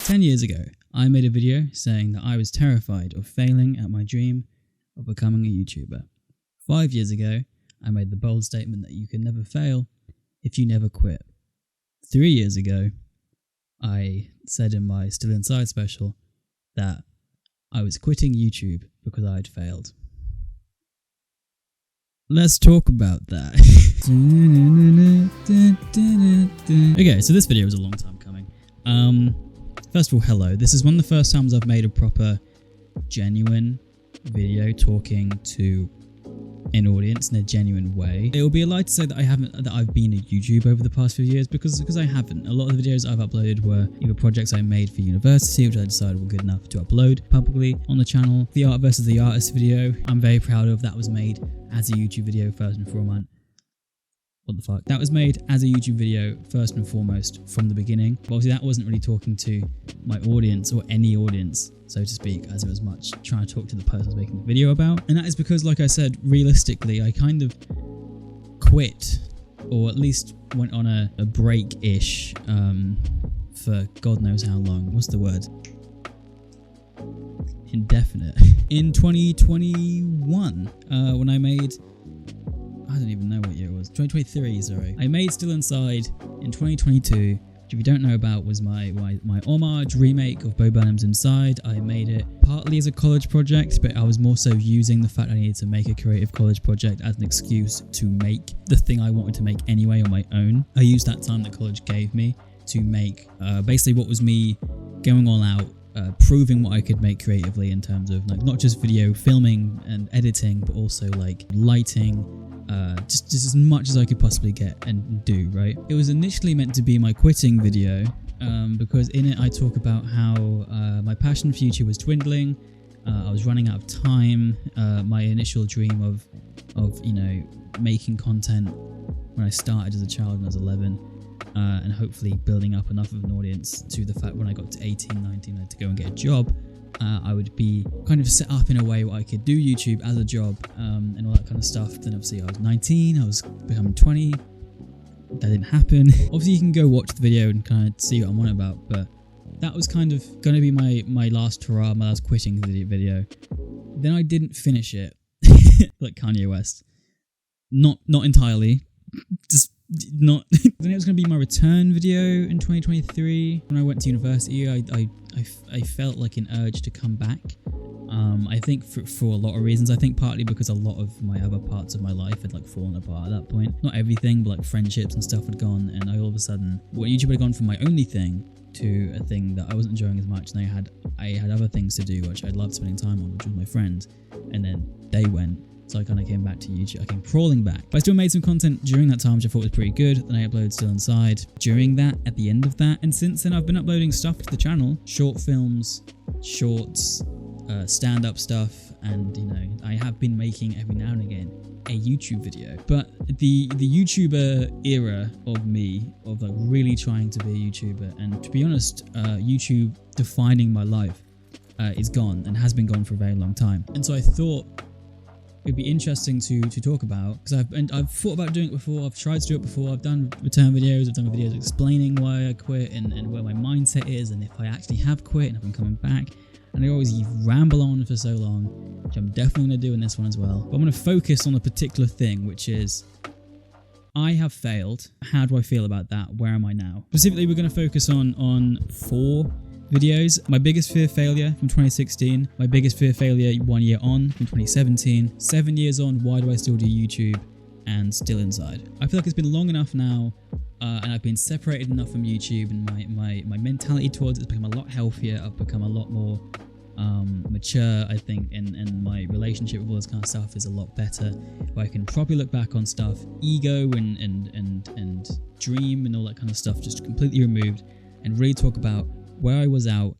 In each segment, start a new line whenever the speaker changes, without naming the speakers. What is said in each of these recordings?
10 years ago, I made a video saying that I was terrified of failing at my dream of becoming a YouTuber. 5 years ago, I made the bold statement that you can never fail if you never quit. 3 years ago, I said in my Still Inside special that I was quitting YouTube because I had failed. Let's talk about that. Okay, so this video was a long time coming. First of all, hello. This is one of the first times I've made a proper, genuine video talking to an audience in a genuine way. It would be a lie to say that I've been a YouTuber over the past few years because I haven't. A lot of the videos I've uploaded were either projects I made for university, which I decided were good enough to upload publicly on the channel. The Art versus the Artist video, I'm very proud of. That was made as a YouTube video first and foremost. What the fuck? That was made as a YouTube video first and foremost from the beginning. But obviously that wasn't really talking to my audience or any audience, so to speak, as it was much trying to talk to the person I was making the video about. And that is because, like I said, realistically, I kind of quit, or at least went on a break-ish for God knows how long. What's the word? Indefinite. In 2021, when I made... I don't even know what year it was. 2023, sorry. I made Still Inside in 2022, which if you don't know about was my homage remake of Bo Burnham's Inside. I made it partly as a college project, but I was more so using the fact I needed to make a creative college project as an excuse to make the thing I wanted to make anyway on my own. I used that time that college gave me to make basically what was me going all out, proving what I could make creatively in terms of like not just video filming and editing, but also like lighting, just as much as I could possibly get and do, right? It was initially meant to be my quitting video, because in it I talk about how my passion for YouTube was dwindling. I was running out of time. My initial dream of you know, making content when I started as a child when I was 11, and hopefully building up enough of an audience to the fact when I got to 18, 19, I had to go and get a job. I would be kind of set up in a way where I could do YouTube as a job, and all that kind of stuff. Then obviously I was 19, I was becoming 20. That didn't happen. Obviously you can go watch the video and kind of see what I'm on about, but that was kind of going to be my last hurrah, my last quitting video. Then I didn't finish it, like Kanye West. Not entirely, just not. Then it was going to be my return video in 2023. When I went to university, I felt like an urge to come back. I think for a lot of reasons. I think partly because a lot of my other parts of my life had like fallen apart at that point. Not everything, but like friendships and stuff had gone, and I all of a sudden, YouTube had gone from my only thing to a thing that I wasn't enjoying as much, and I had other things to do which I loved spending time on, which was my friends, and then they went. So I kind of came back to YouTube. I came crawling back. But I still made some content during that time, which I thought was pretty good. Then I uploaded Still Inside during that, at the end of that. And since then, I've been uploading stuff to the channel. Short films, shorts, stand-up stuff. And, you know, I have been making every now and again a YouTube video. But the YouTuber era of me, of like really trying to be a YouTuber, and to be honest, YouTube defining my life is gone and has been gone for a very long time. And so I thought it'd be interesting to talk about, because I've thought about doing it before. I've tried to do it before. I've done return videos. I've done videos explaining why I quit and where my mindset is, and if I actually have quit and if I'm coming back. And I always ramble on for so long, which I'm definitely going to do in this one as well. But I'm going to focus on a particular thing, which is I have failed. How do I feel about that? Where am I now? Specifically, we're going to focus on 4 videos. My biggest fear failure from 2016, my biggest fear failure 1 year on from 2017, 7 years on, why do I still do YouTube, and Still Inside. I feel like it's been long enough now, and I've been separated enough from YouTube, and my mentality towards it has become a lot healthier. I've become a lot more mature, I think, and my relationship with all this kind of stuff is a lot better. Where I can properly look back on stuff, ego and dream and all that kind of stuff just completely removed, and really talk about where I was at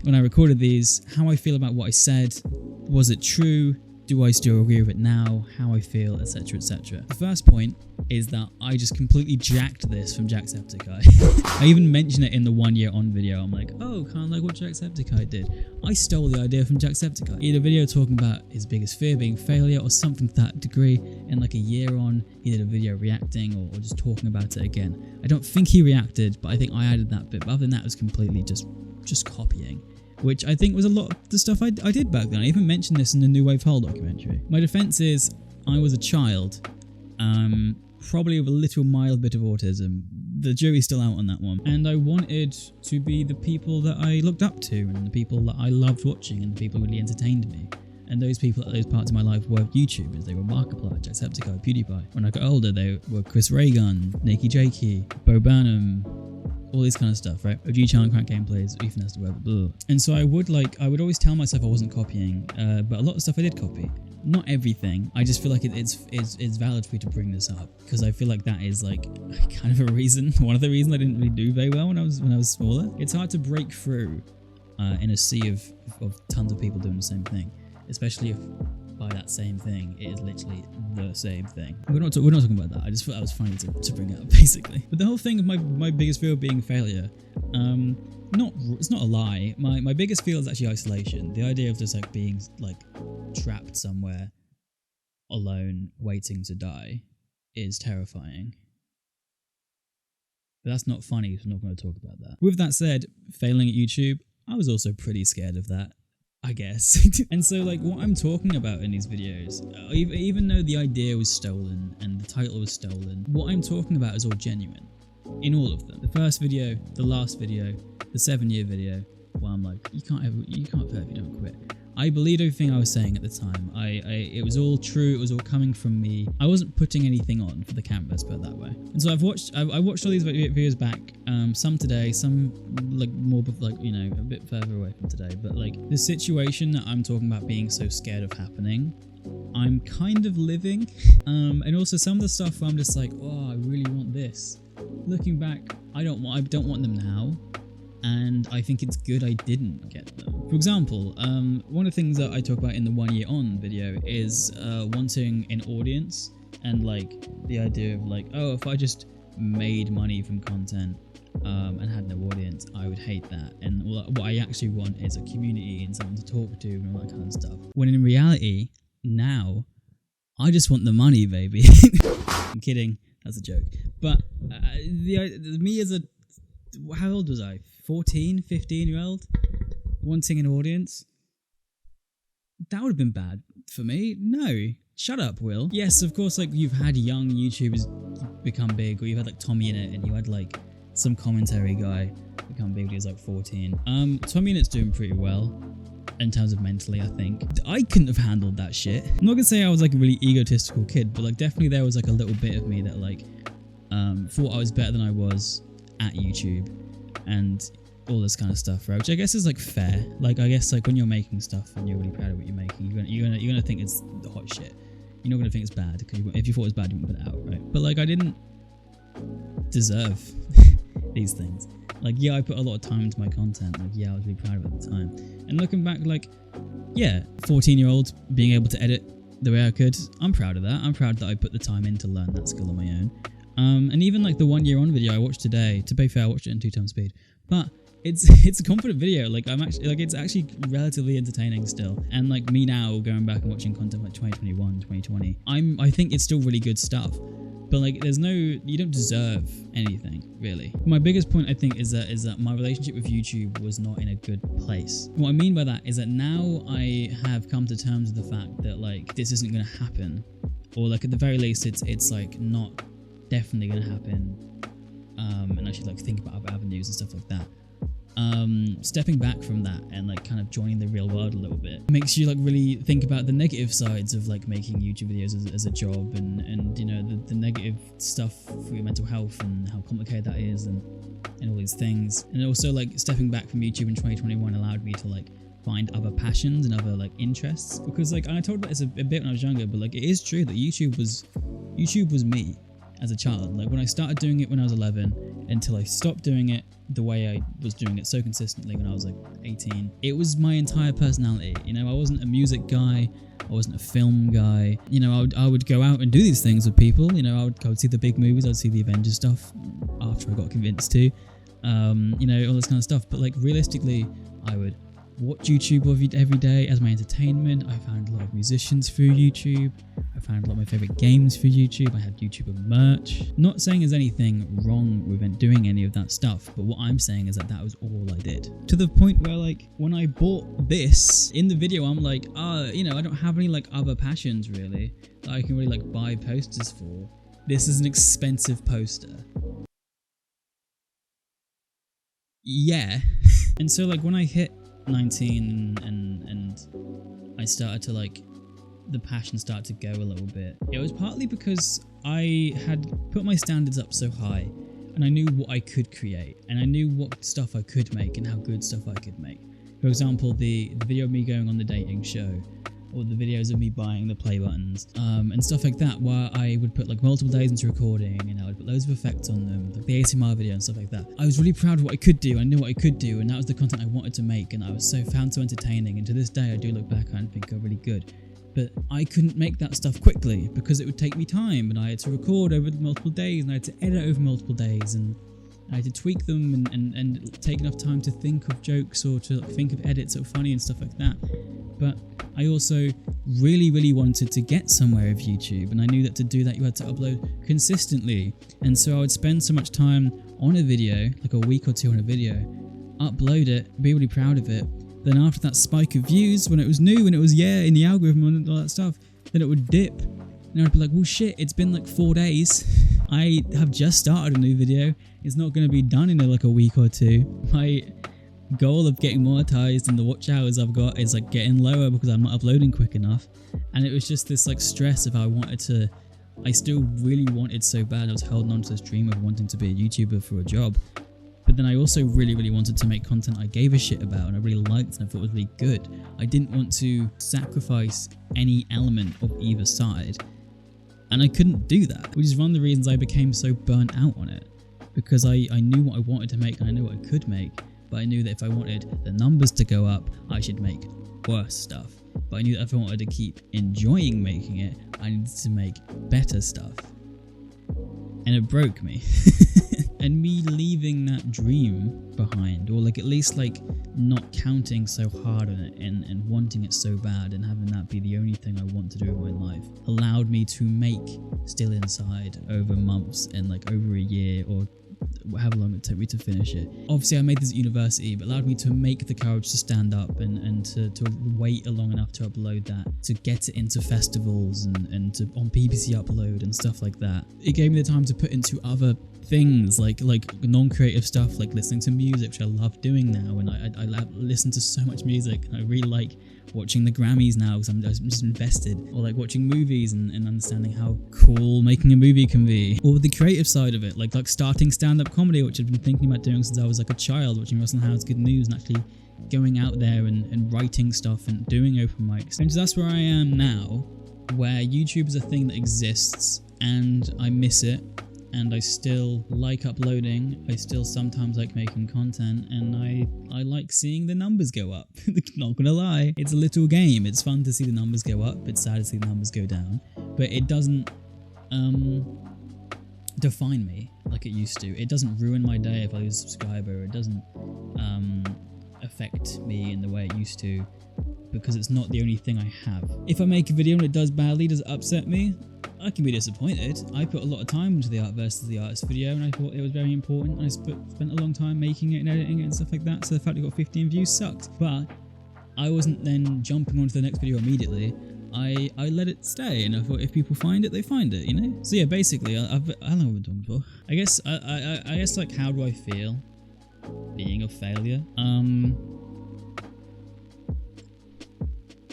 when I recorded these, how I feel about what I said, was it true, do I still agree with it now, how I feel, etc, etc. The first point is that I just completely jacked this from Jacksepticeye. I even mentioned it in the 1 year on video. I'm like, oh, kind of like what Jacksepticeye did. I stole the idea from Jacksepticeye. He did a video talking about his biggest fear being failure or something to that degree, and like a year on, he did a video reacting or just talking about it again. I don't think he reacted, but I think I added that bit. But other than that, it was completely just copying, which I think was a lot of the stuff I did back then. I even mentioned this in the New Wave Hole documentary. My defense is I was a child, probably with a little mild bit of autism. The jury's still out on that one. And I wanted to be the people that I looked up to and the people that I loved watching and the people who really entertained me. And those people at those parts of my life were YouTubers. They were Markiplier, Jacksepticeye, PewDiePie. When I got older, they were Chris Raygun, Nakey Jakey, Bo Burnham, all this kind of stuff, right? OG Channel Crank Gameplays, Ethan Esther Web, blah. And so I would always tell myself I wasn't copying, but a lot of stuff I did copy. Not everything. I just feel like it's valid for me to bring this up because I feel like that is like kind of a reason, one of the reasons I didn't really do very well when I was smaller. It's hard to break through in a sea of tons of people doing the same thing, especially if by that same thing it is literally the same thing. We're not talking about that. I just thought that was funny to bring up basically. But the whole thing of my biggest fear of being failure, it's not a lie. My biggest fear is actually isolation. The idea of just like being like trapped somewhere alone waiting to die is terrifying. But that's not funny, so I'm not going to talk about that. With that said, failing at YouTube, I was also pretty scared of that, I guess. And so like what I'm talking about in these videos, even though the idea was stolen and the title was stolen, what I'm talking about is all genuine. In all of them. The first video, the last video, the 7-year video, where I'm like, you can't fail if you don't quit. I believed everything I was saying at the time. It was all true. It was all coming from me. I wasn't putting anything on for the camera, let's put it that way. And so I watched all these videos back. Some today, some like more like, you know, a bit further away from today. But like the situation that I'm talking about being so scared of happening, I'm kind of living. And also some of the stuff where I'm just like, oh, I really want this. Looking back, I don't want them now. And I think it's good I didn't get them. For example, one of the things that I talk about in the 1 year on video is wanting an audience and like the idea of like, oh, if I just made money from content and had no audience, I would hate that. And what I actually want is a community and someone to talk to and all that kind of stuff. When in reality, now, I just want the money, baby. I'm kidding, that's a joke. But me as a, how old was I? 14, 15-year-old wanting an audience? That would have been bad for me. No. Shut up, Will. Yes, of course, like you've had young YouTubers become big, or you've had like Tommy in it, and you had like some commentary guy become big when he was like 14. Tommy in it's doing pretty well in terms of mentally, I think. I couldn't have handled that shit. I'm not gonna say I was like a really egotistical kid, but like definitely there was like a little bit of me that like thought I was better than I was at YouTube and all this kind of stuff, right? Which I guess is like fair. Like I guess like when you're making stuff and you're really proud of what you're making, you're gonna think it's the hot shit. You're not gonna think it's bad because if you thought it was bad, you wouldn't put it out, right? But like I didn't deserve these things. Like yeah, I put a lot of time into my content. Like yeah, I was really proud of it at the time. And looking back, like yeah, 14-year-old being able to edit the way I could, I'm proud of that. I'm proud that I put the time in to learn that skill on my own. And even like the 1 year on video I watched today, to be fair, I watched it in 2 times speed, but it's a confident video. Like I'm actually like it's actually relatively entertaining still. And like me now going back and watching content like 2021, 2020, I think it's still really good stuff. But like you don't deserve anything really. My biggest point I think is that my relationship with YouTube was not in a good place. What I mean by that is that now I have come to terms with the fact that like this isn't going to happen, or like at the very least it's like not definitely going to happen. And I should like think about other avenues and stuff like that. Stepping back from that and like kind of joining the real world a little bit makes you like really think about the negative sides of like making YouTube videos as a job and you know the negative stuff for your mental health and how complicated that is and all these things. And also like stepping back from YouTube in 2021 allowed me to like find other passions and other like interests, because like I talked about this a bit when I was younger, but like it is true that YouTube was me. as a child. Like when I started doing it when I was 11 until I stopped doing it the way I was doing it so consistently when I was like 18, it was my entire personality. You know, I wasn't a music guy, I wasn't a film guy. You know, I would go out and do these things with people. You know, I would see the big movies, I'd see the Avengers stuff after I got convinced to, you know, all this kind of stuff. But like realistically, I would watch YouTube every day as my entertainment. I found a lot of musicians through YouTube. I found a lot of my favorite games through YouTube. I had YouTuber merch. Not saying there's anything wrong with doing any of that stuff, but what I'm saying is that was all I did. To the point where like when I bought this in the video, I'm like, you know, I don't have any like other passions really that I can really like buy posters for. This is an expensive poster. Yeah. And so like when I hit 19 and I started to like, the passion started to go a little bit. It was partly because I had put my standards up so high and I knew what I could create and I knew what stuff I could make and how good stuff I could make. For example, the video of me going on the dating show, or the videos of me buying the play buttons, and stuff like that, where I would put like multiple days into recording and I would put loads of effects on them, like the ASMR video and stuff like that. I was really proud of what I could do. I knew what I could do, and that was the content I wanted to make, and I was found so entertaining, and to this day I do look back and think I'm really good. But I couldn't make that stuff quickly because it would take me time, and I had to record over multiple days, and I had to edit over multiple days, and I had to tweak them and take enough time to think of jokes or to think of edits that were funny and stuff like that. But I also really wanted to get somewhere with YouTube, and I knew that to do that you had to upload consistently. And so I would spend so much time on a video, like a week or two on a video, upload it, be really proud of it. Then after that spike of views, when it was new and it was in the algorithm and all that stuff, then it would dip. And I'd be like, well shit, it's been like 4 days. I have just started a new video. It's not going to be done in like a week or two. My goal of getting monetized and the watch hours I've got is like getting lower because I'm not uploading quick enough. And it was just this like stress of I still really wanted so bad. I was holding on to this dream of wanting to be a YouTuber for a job. But then I also really wanted to make content I gave a shit about and I really liked and I thought was really good. I didn't want to sacrifice any element of either side. And I couldn't do that, which is one of the reasons I became so burnt out on it. Because I knew what I wanted to make and I knew what I could make. But I knew that if I wanted the numbers to go up, I should make worse stuff. But I knew that if I wanted to keep enjoying making it, I needed to make better stuff. And it broke me. And me leaving that dream behind, or like at least like not counting so hard on it and wanting it so bad and having that be the only thing I want to do in my life, allowed me to make Still Inside over months and like over a year or however long it took me to finish it. Obviously I made this at university, but allowed me to make the courage to stand up and to wait long enough to upload that, to get it into festivals and to on BBC Upload and stuff like that. It gave me the time to put into other things like non-creative stuff, like listening to music, which I love doing now, and I listen to so much music, and I really like watching the Grammys now because I'm just invested, or like watching movies and understanding how cool making a movie can be, or the creative side of it, like starting stand-up comedy, which I've been thinking about doing since I was like a child, watching Russell Howard's Good News and actually going out there and writing stuff and doing open mics. And so that's where I am now, where YouTube is a thing that exists and I miss it. And I still like uploading, I still sometimes like making content, and I like seeing the numbers go up. Not gonna lie, it's a little game. It's fun to see the numbers go up, it's sad to see the numbers go down, but it doesn't define me like it used to. It doesn't ruin my day if I lose a subscriber, it doesn't affect me in the way it used to, because it's not the only thing I have. If I make a video and it does badly, does it upset me? I can be disappointed. I put a lot of time into the art versus the artist video, and I thought it was very important. I spent a long time making it and editing it and stuff like that, so the fact it got 15 views sucked. But I wasn't then jumping onto the next video immediately. I let it stay, and I thought if people find it, they find it, you know? So yeah, basically, how long have I been talking for? I guess like, how do I feel being a failure?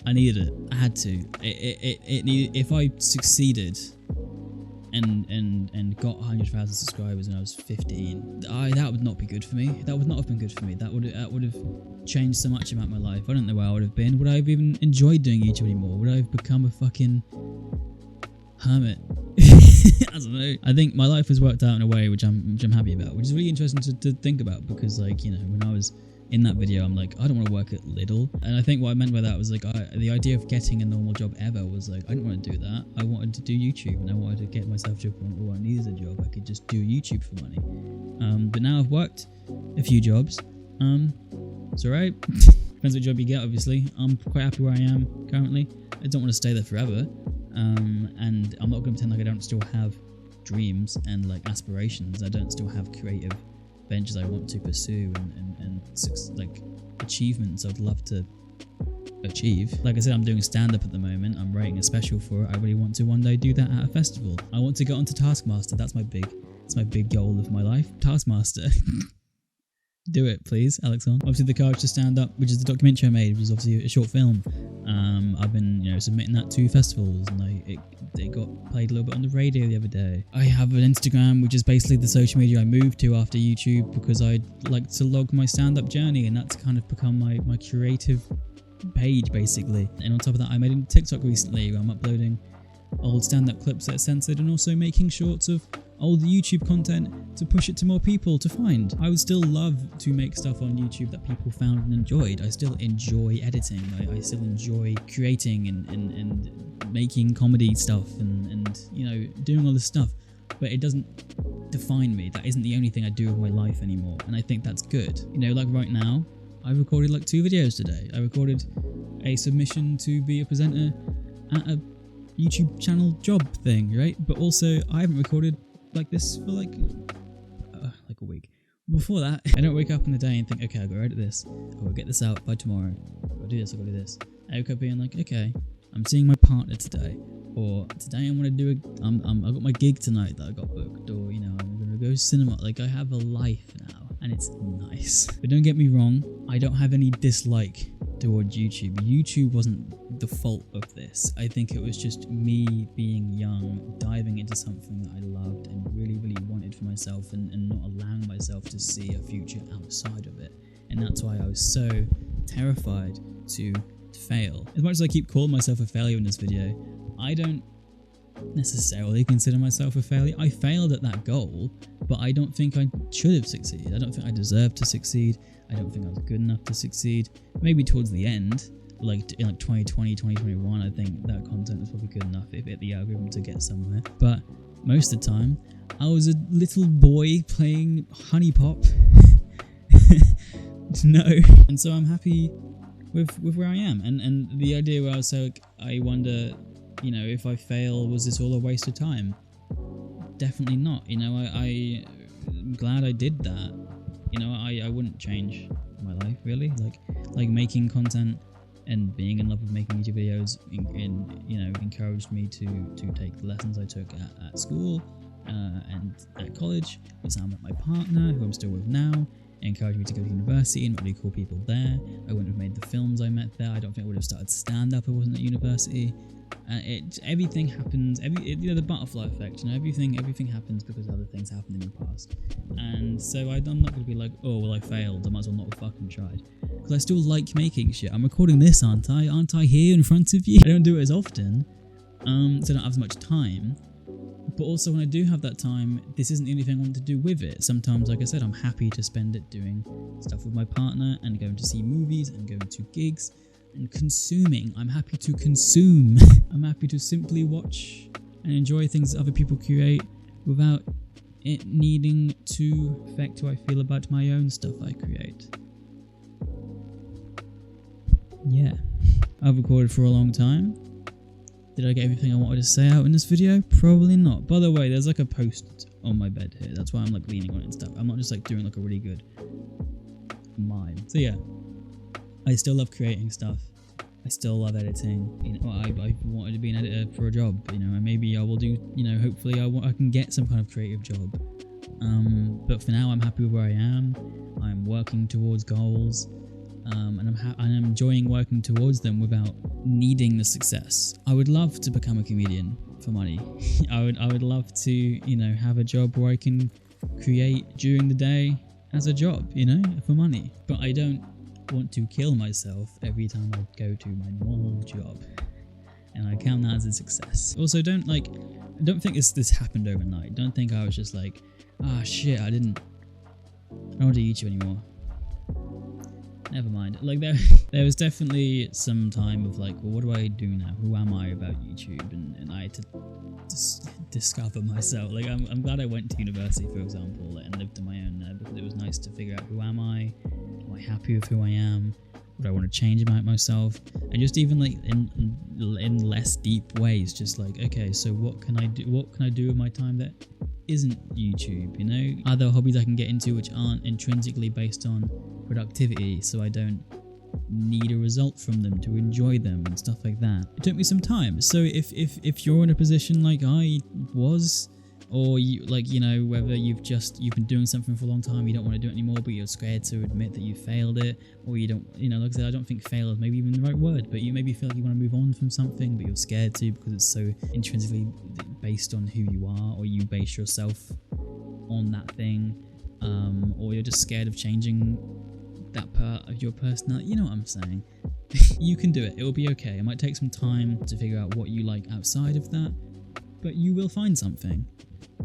I needed it. I had to. It needed. If I succeeded and got 100,000 subscribers when I was 15, that would not be good for me. That would not have been good for me. That would have changed so much about my life. I don't know where I would have been. Would I have even enjoyed doing YouTube anymore? Would I have become a fucking hermit? I don't know. I think my life has worked out in a way which I'm happy about, which is really interesting to think about, because like, you know, when I was in that video, I'm like, I don't want to work at Lidl. And I think what I meant by that was like, the idea of getting a normal job ever was like, I didn't want to do that. I wanted to do YouTube, and I wanted to get myself to a point where I needed a job. I could just do YouTube for money. But now I've worked a few jobs. It's alright. Depends what job you get, obviously. I'm quite happy where I am currently. I don't want to stay there forever. And I'm not going to pretend like I don't still have dreams and like aspirations. I don't still have creative ventures I want to pursue and like achievements I'd love to achieve. Like I said, I'm doing stand-up at the moment. I'm writing a special for it. I really want to one day do that at a festival. I want to get onto Taskmaster. That's my big goal of my life. Taskmaster. Do it, please, Alexon. Obviously, The Courage to Stand Up, which is the documentary I made, which is obviously a short film. I've been, you know, submitting that to festivals, and it got played a little bit on the radio the other day. I have an Instagram, which is basically the social media I moved to after YouTube, because I like to log my stand-up journey, and that's kind of become my creative page, basically. And on top of that, I made a TikTok recently where I'm uploading old stand-up clips that are censored, and also making shorts of old YouTube content to push it to more people to find. I would still love to make stuff on YouTube that people found and enjoyed. I still enjoy editing. I still enjoy creating and making comedy stuff and you know, doing all this stuff. But it doesn't define me. That isn't the only thing I do with my life anymore. And I think that's good. You know, like right now, I recorded like 2 videos today. I recorded a submission to be a presenter at a YouTube channel job thing, right? But also, I haven't recorded like this for like a week. Before that, I don't wake up in the day and think, okay, I've got to edit this, I've got to get this out by tomorrow, I've got to do this, I've got to do this. I wake up being like, okay, I'm seeing my partner today, or today I want to do I've got my gig tonight that I got booked, or you know, I'm going to go to cinema. Like, I have a life now, and it's nice. But don't get me wrong, I don't have any dislike towards YouTube. YouTube wasn't the fault of this. I think it was just me being young, diving into something that I loved and really, really wanted for myself, and not allowing myself to see a future outside of it. And that's why I was so terrified to fail. As much as I keep calling myself a failure in this video, I don't necessarily consider myself a failure. I failed at that goal, but I don't think I should have succeeded. I don't think I deserved to succeed. I don't think I was good enough to succeed. Maybe towards the end, like in like 2020, 2021, I think that content was probably good enough if it hit the algorithm to get somewhere. But most of the time, I was a little boy playing Honey Pop. No. And so I'm happy with where I am. And the idea where I was like, I wonder, you know, if I fail, was this all a waste of time? Definitely not. You know, I'm glad I did that. You know, I wouldn't change my life, really. Like making content and being in love with making YouTube videos, you know, encouraged me to take the lessons I took at school and at college. Because I met my partner, who I'm still with now. It encouraged me to go to university and met really cool people there. I wouldn't have made the films I met there. I don't think I would have started stand-up if I wasn't at university. Everything happens. You know, the butterfly effect. You know, everything happens because other things happened in the past. And so I'm not going to be like, oh well, I failed. I might as well not have fucking tried. Because I still like making shit. I'm recording this, aren't I? Aren't I here in front of you? I don't do it as often, so I don't have as much time. But also, when I do have that time, this isn't the only thing I want to do with it. Sometimes, like I said, I'm happy to spend it doing stuff with my partner and going to see movies and going to gigs and consuming. I'm happy to consume. I'm happy to simply watch and enjoy things that other people create without it needing to affect how I feel about my own stuff I create. Yeah. I've recorded for a long time. Did I get everything I wanted to say out in this video? Probably not. By the way, there's like a post on my bed here. That's why I'm like leaning on it and stuff. I'm not just like doing like a really good mime. So yeah, I still love creating stuff. I still love editing. You know, I wanted to be an editor for a job. You know, and maybe I will do. You know, hopefully I can get some kind of creative job. But for now, I'm happy with where I am. I'm working towards goals. And I'm enjoying working towards them without needing the success. I would love to become a comedian for money. I would love to, you know, have a job where I can create during the day as a job, you know, for money. But I don't want to kill myself every time I go to my normal job. And I count that as a success. Also, don't like I don't think this happened overnight. Don't think I was just like, ah shit, I don't want to do YouTube anymore. Never mind. Like there was definitely some time of like, well, what do I do now? Who am I about YouTube? And I had to discover myself. Like I'm glad I went to university, for example, and lived on my own there, because it was nice to figure out who am I? Am I happy with who I am? What do I want to change about myself? And just even like in less deep ways, just like, okay, so what can I do? What can I do with my time that isn't YouTube? You know, are there hobbies I can get into which aren't intrinsically based on productivity, so I don't need a result from them to enjoy them and stuff like that? It took me some time. So if you're in a position like I was, or you like, you know, whether you've been doing something for a long time, you don't want to do it anymore, but you're scared to admit that you failed it, or you don't, you know, like I said, I don't think fail is maybe even the right word, but you maybe feel like you want to move on from something, but you're scared to because it's so intrinsically based on who you are, or you base yourself on that thing, or you're just scared of changing that part of your personality. You know what I'm saying? You can do it. It will be okay. It might take some time to figure out what you like outside of that, but you will find something,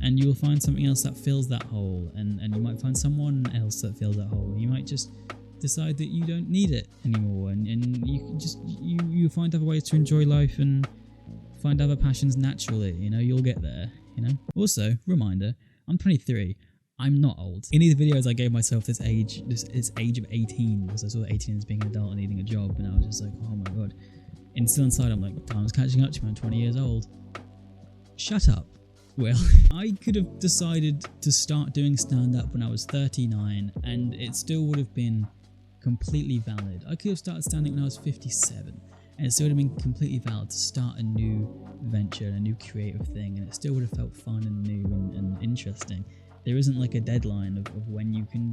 and you will find something else that fills that hole, and you might find someone else that fills that hole. You might just decide that you don't need it anymore, and you can just you find other ways to enjoy life and find other passions naturally. You know, you'll get there. You know. Also, reminder: I'm 23. I'm not old. In these videos, I gave myself this age of 18, because I saw 18 as being an adult and needing a job, and I was just like, oh my god. And still inside, I'm like, time's catching up to me. I'm 20 years old. Shut up. Well, I could have decided to start doing stand-up when I was 39, and it still would have been completely valid. I could have started stand-up when I was 57, and it still would have been completely valid to start a new venture, a new creative thing, and it still would have felt fun and new and interesting. There isn't like a deadline of when you can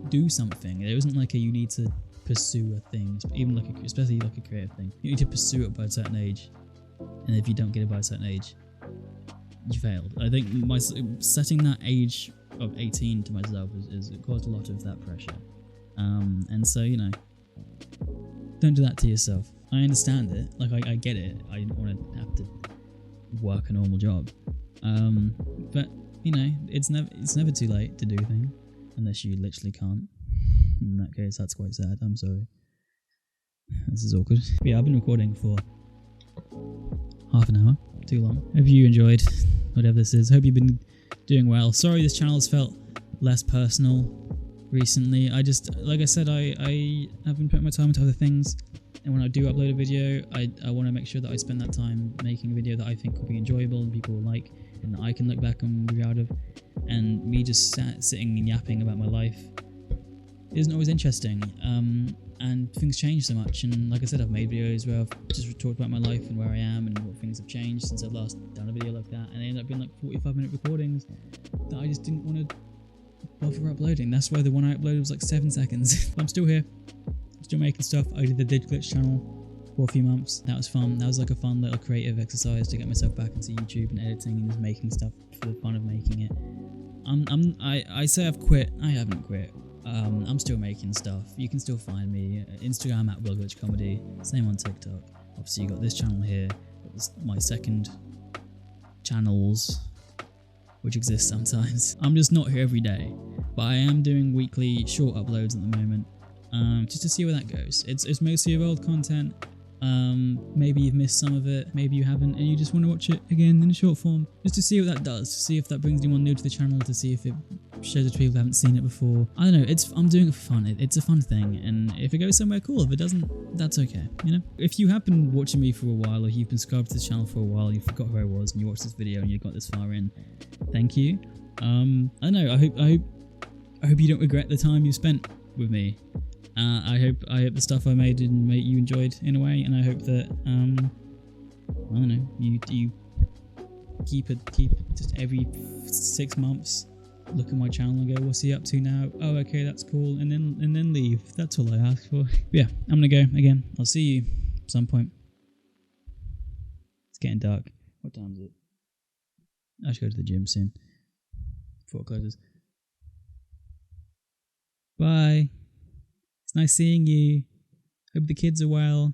do something. There isn't like you need to pursue a thing, even like especially like a creative thing. You need to pursue it by a certain age, and if you don't get it by a certain age, you failed. I think setting that age of 18 to myself is it caused a lot of that pressure. And so, you know, don't do that to yourself. I understand it. Like I get it. I don't want to have to work a normal job. But you know, it's never too late to do things, unless you literally can't. In that case, that's quite sad. I'm sorry. This is awkward. But yeah, I've been recording for half an hour. Too long. Hope you enjoyed whatever this is. Hope you've been doing well. Sorry this channel has felt less personal recently. I just, like I said, I have been putting my time into other things, and when I do upload a video, I want to make sure that I spend that time making a video that I think will be enjoyable and people will like, and that I can look back and be proud of. And me just sitting and yapping about my life isn't always interesting, and things change so much. And like I said, I've made videos where I've just talked about my life and where I am and what things have changed since I've last done a video like that, and they end up being like 45-minute recordings that I just didn't want to bother uploading. That's why the one I uploaded was like 7 seconds. But I'm still here, still making stuff. I did the Did Glitch channel for a few months. That was fun. That was like a fun little creative exercise to get myself back into YouTube and editing and just making stuff for the fun of making it. I say I've quit. I haven't quit. I'm still making stuff. You can still find me. Instagram at GlitchedOut. Same on TikTok. Obviously you got this channel here. It's my second channels, which exists sometimes. I'm just not here every day, but I am doing weekly short uploads at the moment, just to see where that goes. It's mostly of old content. Maybe you've missed some of it, maybe you haven't, and you just want to watch it again in a short form, just to see what that does, to see if that brings anyone new to the channel, to see if it shows it to people who haven't seen it before. I don't know, I'm doing it for fun. It's a fun thing, and if it goes somewhere, cool. If it doesn't, that's okay, you know? If you have been watching me for a while, or you've been subscribed to this channel for a while, you forgot who I was, and you watched this video and you got this far in, thank you. I don't know, I hope you don't regret the time you spent with me. I hope the stuff I made you enjoyed in a way, and I hope that I don't know, you keep just every 6 months look at my channel and go, what's he up to now? Oh, okay, that's cool, and then leave. That's all I ask for. But yeah, I'm gonna go again. I'll see you at some point. It's getting dark. What time is it? I should go to the gym soon before it closes. Bye. Nice seeing you. Hope the kids are well.